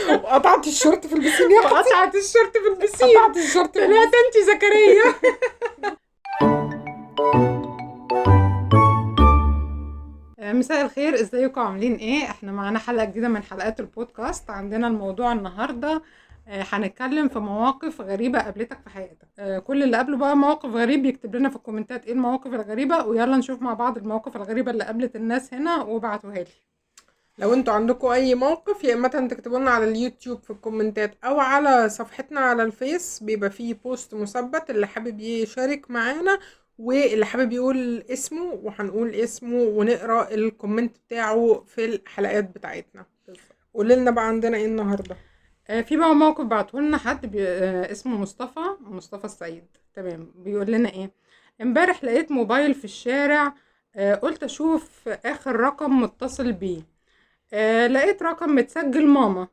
وقطعت الشورت في البسين يا اختي. وقطعت الشورت في البسين. قطعت الشورت في طلعت انت زكريا. مساء الخير، ازيكم عاملين ايه؟ احنا معانا حلقة جديدة من حلقات البودكاست. عندنا الموضوع النهاردة هنتكلم في مواقف غريبة قابلتك في حياتك. كل اللي قابله بقى موقف غريب يكتب لنا في الكومنتات ايه المواقف الغريبة، ويلا نشوف مع بعض المواقف الغريبة اللي قابلت الناس هنا وبعتوها لي. لو انتوا عندكم اي موقف يا اما تكتبوا لنا على اليوتيوب في الكومنتات او على صفحتنا على الفيس، بيبقى فيه بوست مثبت اللي حابب يشارك معانا واللي حابب يقول اسمه، وهنقول اسمه ونقرا الكومنت بتاعه في الحلقات بتاعتنا. قولي لنا بقى عندنا ايه النهارده. في بقى موقف بعته لنا حد اسمه مصطفى السيد. تمام، بيقول لنا ايه: امبارح لقيت موبايل في الشارع، قلت اشوف اخر رقم متصل بيه. لقيت رقم متسجل ماما.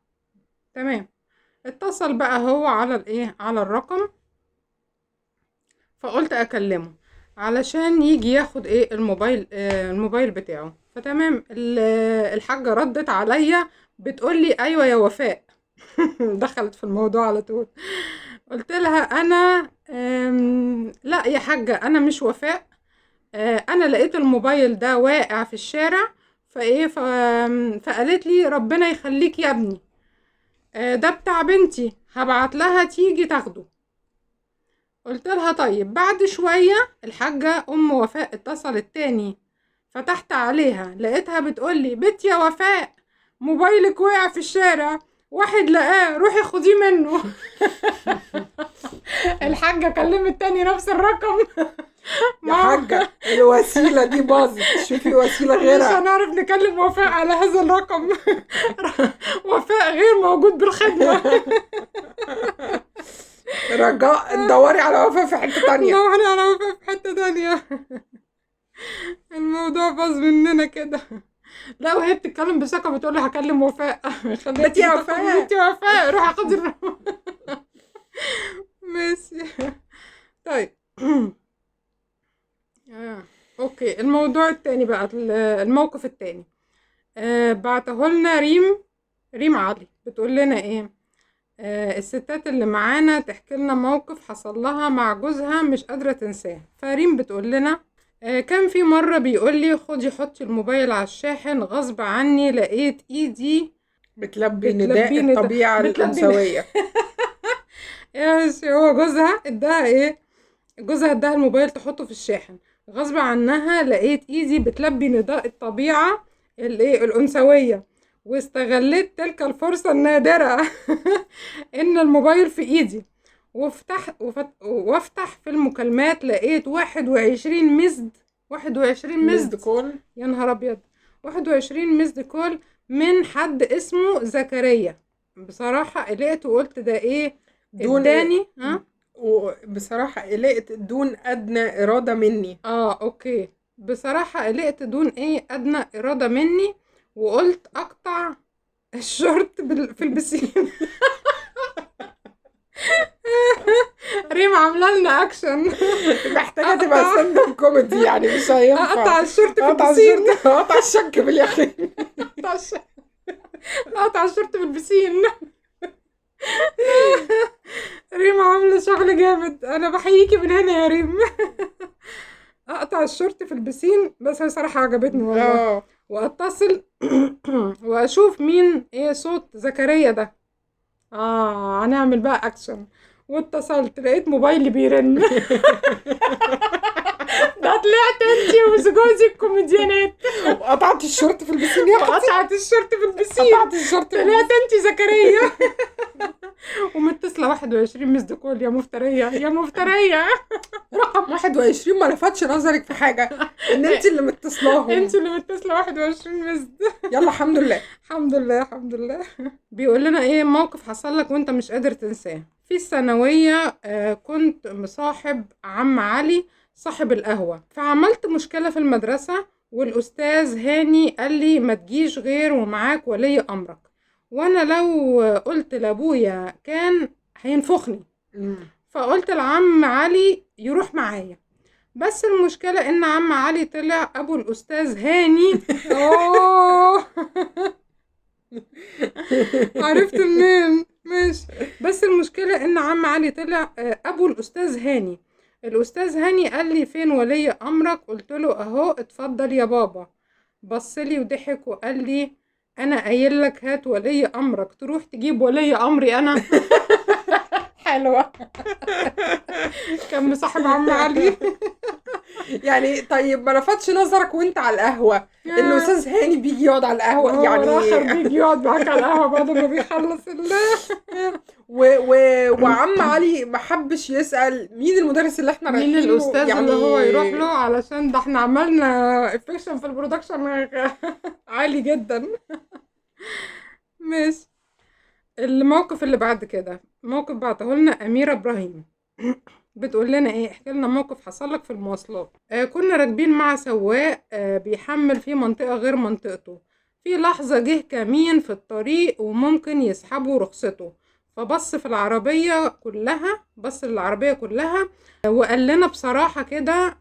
تمام، اتصل بقى هو على الايه، على الرقم، فقلت اكلمه علشان يجي ياخد ايه الموبايل بتاعه. فتمام، الحاجة ردت عليا بتقول لي ايوه يا وفاء. دخلت في الموضوع على طول. قلت لها انا لا يا حاجة، انا مش وفاء. انا لقيت الموبايل ده واقع في الشارع، فقالت لي ربنا يخليك يا ابني، ده بتاع بنتي، هبعت لها تيجي تاخده. قلت لها طيب. بعد شوية الحاجة ام وفاء اتصلت تاني، فتحت عليها لقيتها بتقولي بنت يا وفاء، موبايلك وقع في الشارع، واحد لقاه، روحي خديه منه. الحاجة كلمت تاني نفس الرقم. يا حاجة الوسيلة دي باظت، شوفي وسيلة مش غيرها. هنعرف نكلم وفاء على هذا الرقم. وفاء غير موجود بالخدمة. رجاء دوري على وفاء في حتة تانية. دوري على وفاء في حتة تانية. الموضوع باظ مننا كده. لا، وهي بتتكلم بثقة بتقول لي هكلم وفاء. بنتي يا وفاء. بنتي يا وفاء، روح اخد الرقم. ماشي. طيب. اوكي، الموضوع التاني بقى، الموقف التاني. بعته لنا ريم علي. بتقول لنا ايه: الستات اللي معانا تحكي لنا موقف حصل لها مع جوزها مش قادرة تنساه. فريم بتقول لنا: كان في مرة بيقول لي خدي حطي الموبايل على الشاحن، غصب عني لقيت ايدي بتلبي نداء الطبيعة الأنثوية. ايش هو جوزها اداها ايه؟ جوزها اداها الموبايل تحطه في الشاحن، غصب عنها لقيت ايدي بتلبي نداء الطبيعة الايه الأنثوية، واستغلت تلك الفرصة النادرة. ان الموبايل في ايدي، وافتح في المكالمات لقيت 21 مزد. 21 مزد مزد كول. يا نهار ابيض. 21 مزد كول من حد اسمه زكريا. بصراحة قلقت وقلت ده ايه اداني وبصراحة قلقت دون أدنى إرادة مني. اوكي، بصراحة قلقت دون ايه ادنى ارادة مني، وقلت اقطع الشورت في البسين. ريم عامله لنا اكشن. محتاجة تبقى ستاند اب كوميدي، يعني مش هينفع. اقطع الشورت في قطع البسين. الشورت، قطع الشك باليقين. اقطع الشورت في البسين. ريم عامله شغل جامد، انا بحييكي من هنا يا ريم. اقطع الشورت في البسين، بس هي صراحه عجبتني والله. واتصل واشوف مين ايه صوت زكريا ده. هنعمل بقى اكشن. واتصلت لقيت موبايلي بيرن. ده طلعت انتي وجوزك كوميديانات. وقطعت الشورت في البسين يا اختي. وقطعت الشورت في البسين. قطعت الشورت في طلعت انتي زكريا. ومتصله 21 مسد كول. يا مفتريه يا مفتريه. رقم 21 ما لفتش نظرك في حاجة ان انت اللي متصلاهم. انتي اللي متصله 21 مسد. يلا الحمد لله. الحمد لله الحمد لله. بيقول لنا ايه موقف حصل لك وانت مش قادر تنساه. في الثانويه كنت مصاحب عم علي صاحب القهوه، فعملت مشكله في المدرسه، والاستاذ هاني قال لي ما تجيش غير ومعاك ولي امرك، وانا لو قلت لابويا كان هينفخني. فقلت لعم علي يروح معايا، بس المشكلة ان عم علي طلع ابو الاستاذ هاني. عرفت منين؟ ماشي. بس المشكلة ان عم علي طلع ابو الاستاذ هاني. الاستاذ هاني قال لي فين ولي امرك؟ قلت له اهو اتفضل يا بابا. بص لي وضحك وقال لي انا قايل لك هات ولي امرك تروح تجيب ولي امري انا؟ حلوة. كان مصاحب عم علي. يعني طيب ما لفتش نظرك وانت على القهوة ان استاذ هاني بيجي يقعد على القهوة هو يعني؟ الاخر بيجي يقعد معاك على القهوة بعد ما بيخلص وعم علي ما حبش يسأل مين المدرس اللي احنا مين رايحين له الاستاذ يعني؟ اللي هو يروح له، علشان ده احنا عملنا افكشن في البرودكشن عالي جدا. ماشي. الموقف اللي بعد كده موقف بعته لنا أميرة إبراهيم. بتقول لنا ايه؟ احكي لنا موقف حصل لك في المواصلات. كنا راكبين مع سواق بيحمل في منطقة غير منطقته. في لحظة جه كمين في الطريق وممكن يسحبوا رخصته، فبص في العربية كلها، بص للعربية كلها وقال لنا بصراحة كده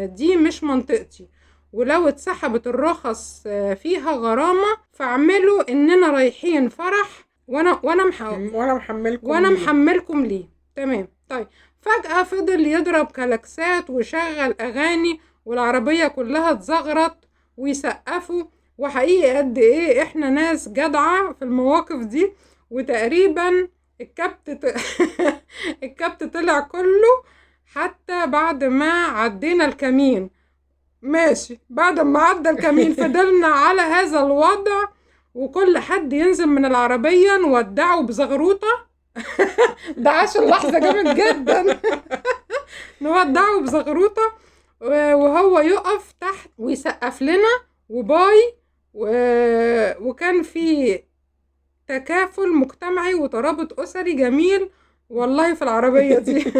دي مش منطقتي، ولو اتسحبت الرخص فيها غرامة فاعملوا اننا رايحين فرح وانا محملكم ليه. تمام. طيب فجأة فضل يضرب كلاكسات وشغل اغاني والعربية كلها اتزغرت ويسقفوا. وحقيقي قد ايه احنا ناس جدعة في المواقف دي. وتقريبا الكبت طلع كله حتى بعد ما عدينا الكمين. ماشي. بعد ما عدى الكمين فضلنا على هذا الوضع، وكل حد ينزل من العربية نودعه بزغروطة. ده عاش اللحظة جامد جدا. نودعه بزغروطة وهو يقف تحت ويسقف لنا وباي وكان في تكافل مجتمعي وترابط أسري جميل والله في العربية دي.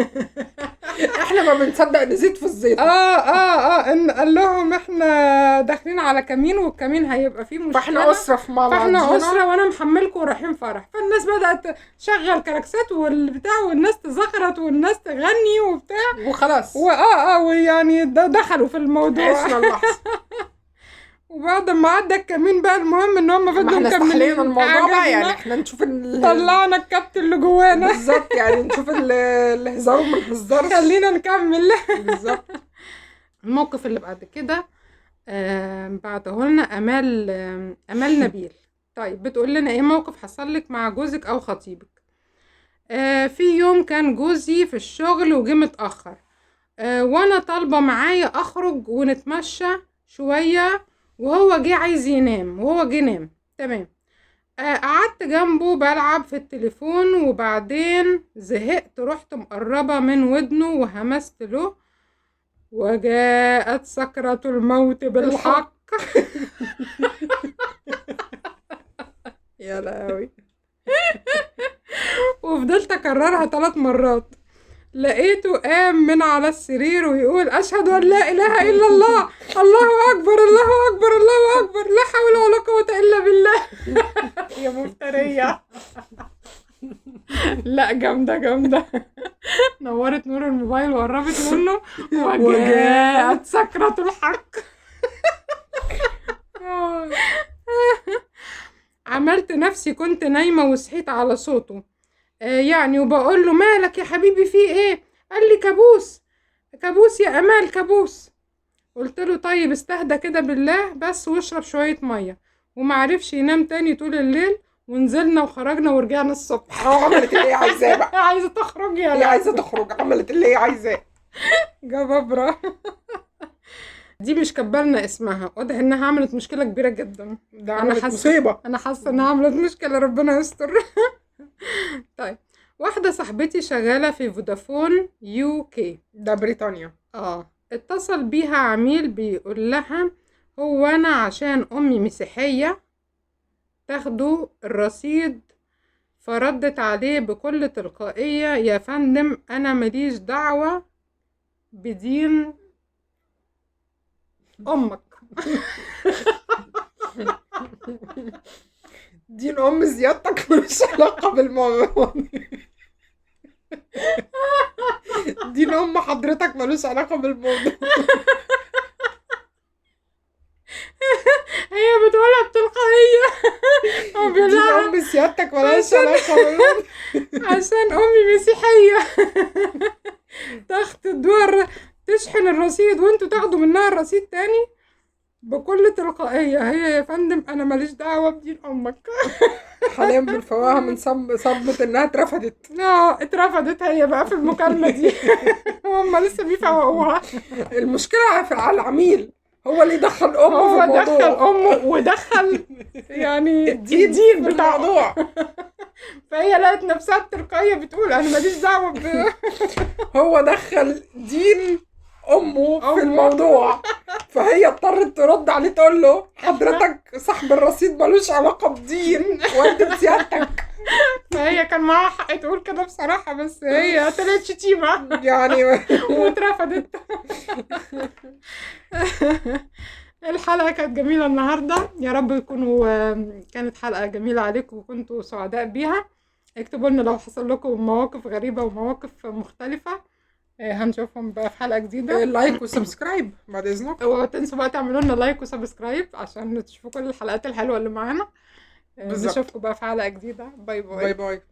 احنا ما بنصدق نزيد في الزيت. ان قال لهم احنا داخلين على كمين والكمين هيبقى فيه مشكلة، فاحنا أسرة في مع بعضينا، فاحنا أسرة وانا محملكم ورايحين فرح. فالناس بدأت تشغل كلاكسات والبتاع والناس تزخرت والناس تغني وبتاع وخلاص. ويعني دخلوا في الموضوع. عشنا اللحظة. وبعد ما عدى الكمين بقى المهم ان هم فضلوا مكملين. احنا استحلينا الموضوع بقى، يعني احنا نشوف طلعنا الكبت اللي جوانا. بالظبط، يعني نشوف الهزار ما نهزرش، خلينا نكمل. بالظبط. الموقف اللي بعد كده بعته لنا امال نبيل. طيب بتقول لنا ايه موقف حصل لك مع جوزك او خطيبك؟ في يوم كان جوزي في الشغل وجه متاخر وانا طالبه معايا اخرج ونتمشى شويه، وهو جه عايز ينام وهو جه نام. تمام. قعدت جنبه بلعب في التليفون وبعدين زهقت، رحت مقربه من ودنه وهمست له وجاءت سكرة الموت بالحق. يا لهوي. وفضلت اكررها 3 مرات. لقيته قام من على السرير ويقول اشهد ان لا اله الا الله، الله اكبر الله اكبر الله اكبر، لا حول ولا قوة الا بالله. يا مفترية. لا جامدة. نورت نور الموبايل وقربت منه وجاءت سكرة الحق. عملت نفسي كنت نايمة وصحيت على صوته يعني، وبقول له مالك يا حبيبي في ايه؟ قال لي كابوس يا امال كابوس. قلت له طيب استهدى كده بالله بس واشرب شوية مية. ومعرفش ينام تاني طول الليل، ونزلنا وخرجنا ورجعنا الصبح. عملت اللي هي عايزاه بقى. عايزة تخرج يا هي عايزة تخرج، عملت اللي هي عايزاه. جبابرة. دي مش كبرنا اسمها، واضح انها عملت مشكلة كبيرة جدا. ده عملت مصيبة. انا حاسة انها عملت مشكلة، ربنا يستر. طيب واحدة صاحبتي شغالة في فودافون UK، ده بريطانيا. اتصل بيها عميل بيقول لها هو انا عشان امي مسيحية تاخدوا الرصيد؟ فردت عليه بكل تلقائية يا فندم انا ماليش دعوة بدين امك. دين ام زيادتك ملوش علاقة بالموضوع. دين ام حضرتك ملوش علاقة بالموضوع. هي بتقولها بتلقائية. هو بيقول دي لها ام سيادتك ملهاش علاقه بالام. عشان امي مسيحية تاخد الدور تشحن الرصيد وانتوا تاخدوا منها الرصيد تاني بكل تلقائية. هي يا فندم انا ماليش دعوة بدين امك. حاليا بنفوقها من صدمه انها اترفضت. لا اترفضت هي بقى في المكالمة دي. هم لسه بيفوقوها. المشكله على العميل، هو اللي دخل امه هو في الموضوع. دخل امه ودخل يعني الدين الدين في بتاع الموضوع. فهي لقت نفسها التلقائية بتقول انا ماليش دعوة هو دخل دين امه في أمه. الموضوع، فهي اضطرت ترد عليه تقول له حضرتك صاحب الرصيد ملوش علاقه بدين وانت سيادتك. فهي كان معاها حق تقول كده بصراحة، بس هي طلعت شتيمة يعني واترفضت. الحلقة كانت جميلة النهاردة، يا رب يكونوا كانت حلقة جميلة عليكم وكنتوا سعداء بيها. اكتبوا لنا لو حصل لكم مواقف غريبة ومواقف مختلفة، هنشوفهم بقى في حلقة جديدة. لايك وسبسكرايب بعد اذنك. وتنسوا بقى تعملوا لنا لايك وسبسكرايب عشان تشوفوا كل الحلقات الحلوة اللي معانا. بالظبط. نشوفكم بقى في حلقة جديدة. باي باي. باي باي.